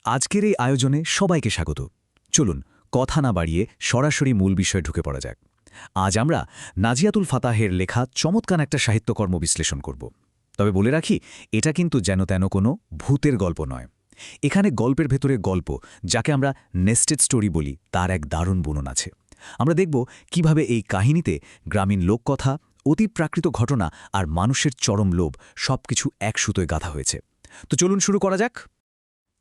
আজকের এই আয়োজনে সবাইকে স্বাগত। চলুন কথা না বাড়িয়ে সরাসরি মূল বিষয়ে ঢুকে পড়া যাক। আজ আমরা নাজিয়াতুল ফাতাহের লেখা চমৎকার একটা সাহিত্যকর্ম বিশ্লেষণ করব। তবে বলে রাখি, এটা কিন্তু যেন তেন কোনো ভূতের গল্প নয়। এখানে গল্পের ভেতরে গল্প, যাকে আমরা নেস্টেড স্টোরি বলি, তার এক দারুণ বুনন আছে। আমরা দেখব কিভাবে এই কাহিনীতে গ্রামীণ লোককথা, অতিপ্রাকৃত ঘটনা আর মানুষের চরম লোভ সবকিছু এক সুতোয় গাঁথা হয়েছে। তো চলুন শুরু করা যাক।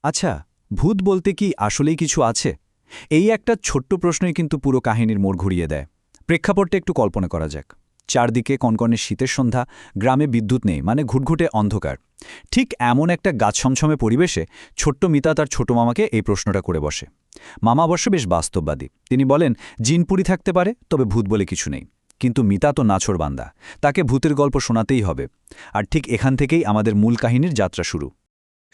আচ্ছা, ভূত বলতে কি আসলেই কিছু আছে? এই একটা ছোট্ট প্রশ্নই কিন্তু পুরো কাহিনীর মোড় ঘুরিয়ে দেয়। প্রেক্ষাপটটা একটু কল্পনা করা যাক। চারদিকে কনকনে শীতের সন্ধ্যা, গ্রামে বিদ্যুৎ নেই, মানে ঘুটঘুটে অন্ধকার। ঠিক এমন একটা গাছ ছমছমে পরিবেশে ছোট্ট মিতা তার ছোট মামাকে এই প্রশ্নটা করে বসে। মামা অবশ্য বেশ বাস্তববাদী। তিনি বলেন, জিনপুরি থাকতে পারে, তবে ভূত বলে কিছু নেই। কিন্তু মিতা তো নাছোড়বান্দা, তাকে ভূতের গল্প শোনাতেই হবে। আর ঠিক এখান থেকেই আমাদের মূল কাহিনীর যাত্রা শুরু।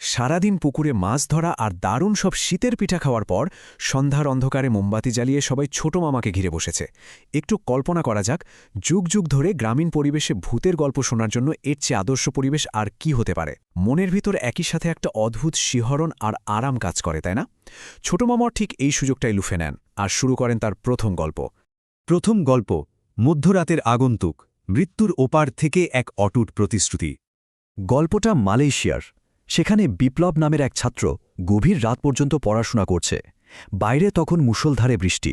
সারাদিন পুকুরে মাছ ধরা আর দারুণ সব শীতের পিঠা খাওয়ার পর সন্ধ্যার অন্ধকারে মোমবাতি জ্বালিয়ে সবাই ছোট মামাকে ঘিরে বসেছে। একটু কল্পনা করা যাক, যুগ যুগ ধরে গ্রামীণ পরিবেশে ভূতের গল্প শোনার জন্য এর চেয়ে আদর্শ পরিবেশ আর কি হতে পারে। মনের ভিতর একই সাথে একটা অদ্ভুত শিহরণ আর আরাম কাজ করে, তাই না? ছোট মামা ঠিক এই সুযোগটাই লুফে নেন আর শুরু করেন তার প্রথম গল্প। প্রথম গল্প, মধ্যরাতের আগন্তুক, মৃত্যুর ওপার থেকে এক অটুট প্রতিশ্রুতি। গল্পটা মালয়েশিয়ার। সেখানে বিপ্লব নামের এক ছাত্র গভীর রাত পর্যন্ত পড়াশোনা করছে। বাইরে তখন মুষলধারে বৃষ্টি।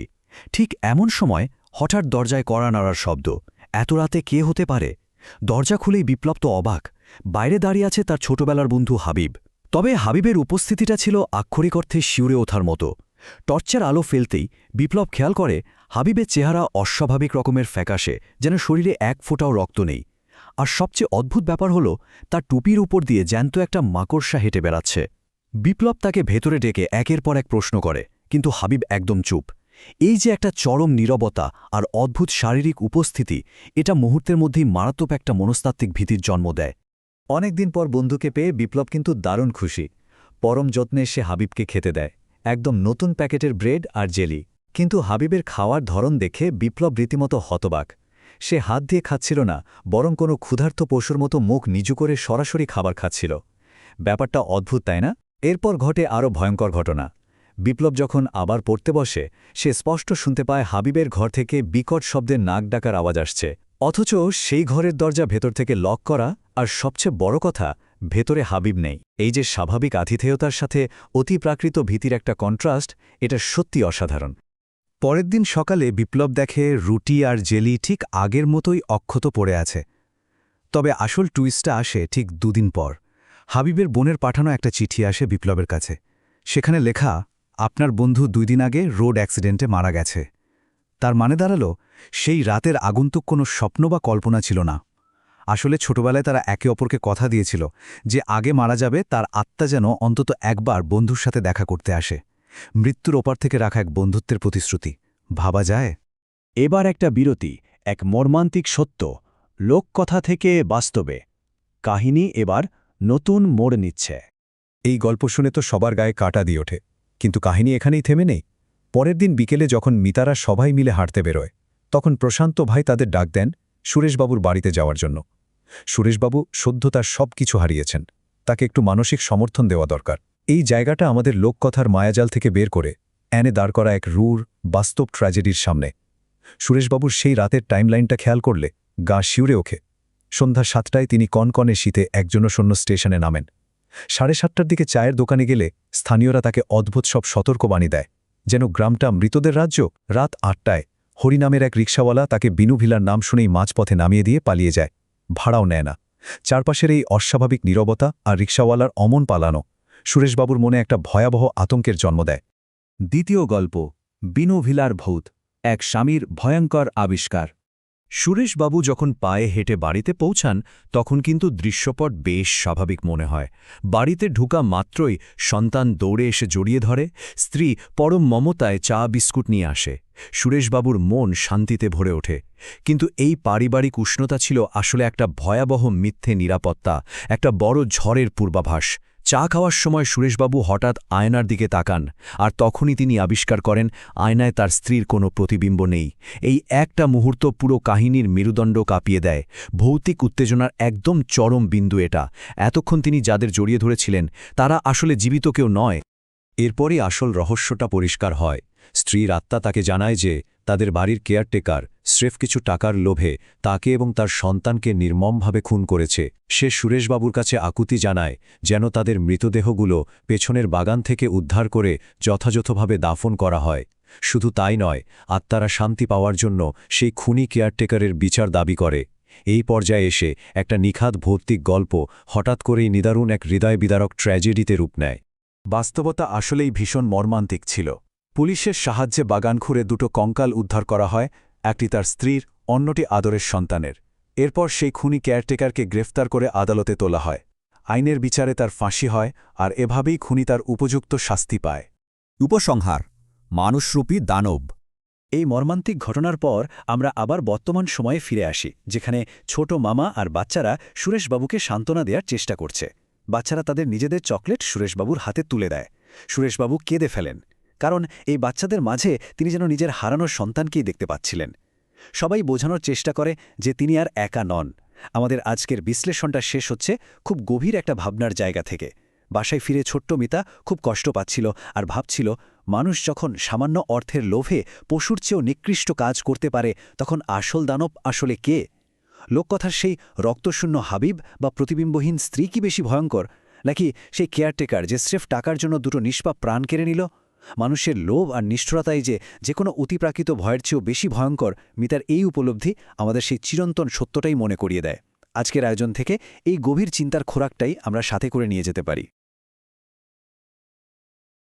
ঠিক এমন সময় হঠাৎ দরজায় কড়া নাড়ার শব্দ। এত রাতে কে হতে পারে? দরজা খুলেই বিপ্লব তো অবাক। বাইরে দাঁড়িয়ে আছে তার ছোটবেলার বন্ধু হাবিব। তবে হাবিবের উপস্থিতিটা ছিল আক্ষরিক অর্থে শিউরে ওঠার মতো। টর্চের আলো ফেলতেই বিপ্লব খেয়াল করে হাবিবের চেহারা অস্বাভাবিক রকমের ফ্যাকাশে, যেন শরীরে এক ফোঁটাও রক্ত নেই। আর সবচেয়ে অদ্ভুত ব্যাপার হল, তার টুপির উপর দিয়ে জ্যান্ত একটা মাকড়সা হেঁটে বেড়াচ্ছে। বিপ্লব তাকে ভেতরে ডেকে একের পর এক প্রশ্ন করে, কিন্তু হাবিব একদম চুপ। এই যে একটা চরম নীরবতা আর অদ্ভুত শারীরিক উপস্থিতি, এটা মুহূর্তের মধ্যেই মারাত্মক একটা মনস্তাত্ত্বিক ভীতির জন্ম দেয়। অনেকদিন পর বন্ধুকে পেয়ে বিপ্লব কিন্তু দারুণ খুশি। পরম যত্নে সে হাবিবকে খেতে দেয়, একদম নতুন প্যাকেটের ব্রেড আর জেলি। কিন্তু হাবিবের খাওয়ার ধরন দেখে বিপ্লব রীতিমতো হতবাক। সে হাত দিয়ে খাচ্ছিল না, বরং কোনো ক্ষুধার্ত পশুর মতো মুখ নিচু করে সরাসরি খাবার খাচ্ছিল। ব্যাপারটা অদ্ভুত, তাই না? এরপর ঘটে আরও ভয়ঙ্কর ঘটনা। বিপ্লব যখন আবার পড়তে বসে, সে স্পষ্ট শুনতে পায় হাবিবের ঘর থেকে বিকট শব্দের নাক ডাকার আওয়াজ আসছে। অথচ সেই ঘরের দরজা ভেতর থেকে লক করা, আর সবচেয়ে বড় কথা, ভেতরে হাবিব নেই। এই যে স্বাভাবিক আতিথেয়তার সাথে অতিপ্রাকৃত ভীতির একটা কন্ট্রাস্ট, এটা সত্যি অসাধারণ। পরের দিন সকালে বিপ্লব দেখে রুটি আর জেলি ঠিক আগের মতোই অক্ষত পড়ে আছে। তবে আসল টুইস্টটা আসে ঠিক দুদিন পর। হাবিবের বোনের পাঠানো একটা চিঠি আসে বিপ্লবের কাছে। সেখানে লেখা, আপনার বন্ধু 2 দিন আগে রোড অ্যাক্সিডেন্টে মারা গেছে। তার মানে দাঁড়ালো, সেই রাতের আগন্তুক কোনো স্বপ্ন বা কল্পনা ছিল না। আসলে ছোটবেলায় তারা একে অপরকে কথা দিয়েছিল যে আগে মারা যাবে তার আত্মা যেন অন্তত একবার বন্ধুর সাথে দেখা করতে আসে। মৃত্যুর ওপার থেকে রাখা এক বন্ধুত্বের প্রতিশ্রুতি। ভাবা যায়? এবার একটা বিরতি, এক মর্মান্তিক সত্য, লোককথা থেকে বাস্তবে। কাহিনী এবার নতুন মোড় নিচ্ছে। এই গল্প শুনে তো সবার গায়ে কাঁটা দিয়ে ওঠে, কিন্তু কাহিনী এখানেই থেমে নেই। পরের দিন বিকেলে যখন মিতারা সবাই মিলে হাঁটতে বেরোয়, তখন প্রশান্ত ভাই তাদের ডাক দেন সুরেশবাবুর বাড়িতে যাওয়ার জন্য। সুরেশবাবু সদ্য তার সব কিছু হারিয়েছেন, তাকে একটু মানসিক সমর্থন দেওয়া দরকার। এই জায়গাটা আমাদের লোককথার মায়াজাল থেকে বের করে এনে দাঁড় করা এক রূঢ়, বাস্তব ট্র্যাজেডির সামনে। সুরেশবাবুর সেই রাতের টাইমলাইনটা খেয়াল করলে গা শিউরে ওঠে। সন্ধ্যা 7টায় তিনি কনকনে শীতে এক জনশূন্য স্টেশনে নামেন। 7:30টার দিকে চায়ের দোকানে গেলে স্থানীয়রা তাকে অদ্ভুত সব সতর্কবাণী দেয়, যেন গ্রামটা মৃতদের রাজ্য। রাত 8টায় হরিনামের এক রিকশাওয়ালা তাকে বিনু ভিলার নাম শুনেই মাঝপথে নামিয়ে দিয়ে পালিয়ে যায়, ভাড়াও নেয় না। চারপাশের এই অস্বাভাবিক নীরবতা আর রিকশাওয়ালার অমন পালানো সুরেশবাবুর মনে একটা ভয়াবহ আতঙ্কের জন্ম দেয়। দ্বিতীয় গল্প, বিনু ভিলার ভূত, এক স্বামীর ভয়ঙ্কর আবিষ্কার। সুরেশবাবু যখন পায়ে হেঁটে বাড়িতে পৌঁছান, তখন কিন্তু দৃশ্যপট বেশ স্বাভাবিক মনে হয়। বাড়িতে ঢুকা মাত্রই সন্তান দৌড়ে এসে জড়িয়ে ধরে, স্ত্রী পরম মমতায় চা বিস্কুট নিয়ে আসে। সুরেশবাবুর মন শান্তিতে ভরে ওঠে। কিন্তু এই পারিবারিক উষ্ণতা ছিল আসলে একটা ভয়াবহ মিথ্যে নিরাপত্তা, একটা বড় ঝড়ের পূর্বাভাস। চা খাওয়ার সময় সুরেশবাবু হঠাৎ আয়নার দিকে তাকান, আর তখনই তিনি আবিষ্কার করেন আয়নায় তার স্ত্রীর কোনো প্রতিবিম্ব নেই। এই একটা মুহূর্ত পুরো কাহিনীর মেরুদণ্ড কাঁপিয়ে দেয়। ভৌতিক উত্তেজনার একদম চরম বিন্দু এটা। এতক্ষণ তিনি যাদের জড়িয়ে ধরেছিলেন, তারা আসলে জীবিত কেউ নয়, এরপরই আসল রহস্যটা পরিষ্কার হয়। স্ত্রীর আত্মা তাকে জানায় যে তাদের বাড়ির কেয়ারটেকার স্রেফ কিছু টাকার লোভে তাকে এবং তার সন্তানকে নির্মমভাবে খুন করেছে। সে সুরেশবাবুর কাছে আকুতি জানায় যেন তাদের মৃতদেহগুলো পেছনের বাগান থেকে উদ্ধার করে যথাযথভাবে দাফন করা হয়। শুধু তাই নয়, আত্মারা শান্তি পাওয়ার জন্য সেই খুনি কেয়ারটেকারের বিচার দাবি করে। এই পর্যায়ে এসে একটা নিখাদ ভৌতিক গল্প হঠাৎ করেই নিদারুণ এক হৃদয় বিদারক ট্র্যাজেডিতে রূপ নেয়। বাস্তবতা আসলেই ভীষণ মর্মান্তিক ছিল। পুলিশের সাহায্যে বাগান খুঁড়ে দুটো কঙ্কাল উদ্ধার করা হয়, একটি তার স্ত্রীর, অন্যটি আদরের সন্তানের। এরপর সেই খুনি কেয়ারটেকারকে গ্রেফতার করে আদালতে তোলা হয়। আইনের বিচারে তার ফাঁসি হয়, আর এভাবেই খুনি তার উপযুক্ত শাস্তি পায়। উপসংহার: মানুষরূপী দানব। এই মর্মান্তিক ঘটনার পর আমরা আবার বর্তমান সময়ে ফিরে আসি, যেখানে ছোট মামা আর বাচ্চারা সুরেশবাবুকে সান্ত্বনা দেওয়ার চেষ্টা করছে। বাচ্চারা তাদের নিজেদের চকলেট সুরেশবাবুর হাতে তুলে দেয়। সুরেশবাবু কেঁদে ফেলেন, কারণ এই বাচ্চাদের মাঝে তিনি যেন নিজের হারানোর সন্তানকেই দেখতে পাচ্ছিলেন। সবাই বোঝানোর চেষ্টা করে যে তিনি আর একা নন। আমাদের আজকের বিশ্লেষণটা শেষ হচ্ছে খুব গভীর একটা ভাবনার জায়গা থেকে। বাসায় ফিরে ছোট্ট মিতা খুব কষ্ট পাচ্ছিল আর ভাবছিল, মানুষ যখন সামান্য অর্থের লোভে পশুর চেয়েও নিকৃষ্ট কাজ করতে পারে, তখন আসল দানব আসলে কে? লোককথার সেই রক্তশূন্য হাবিব বা প্রতিবিম্বহীন স্ত্রী কি বেশি ভয়ঙ্কর, নাকি সেই কেয়ারটেকার যে স্রেফ টাকার জন্য দুটো নিষ্পাপ প্রাণ কেড়ে নিল? মানুষের লোভ আর নিষ্ঠুরতাই যে কোনো অতিপ্রাকৃত ভয়ের চেয়েও বেশি ভয়ঙ্কর, মিতার এই উপলব্ধি আমাদের সেই চিরন্তন সত্যটাই মনে করিয়ে দেয়। আজকের আয়োজন থেকে এই গভীর চিন্তার খোরাকটাই আমরা সাথে করে নিয়ে যেতে পারি।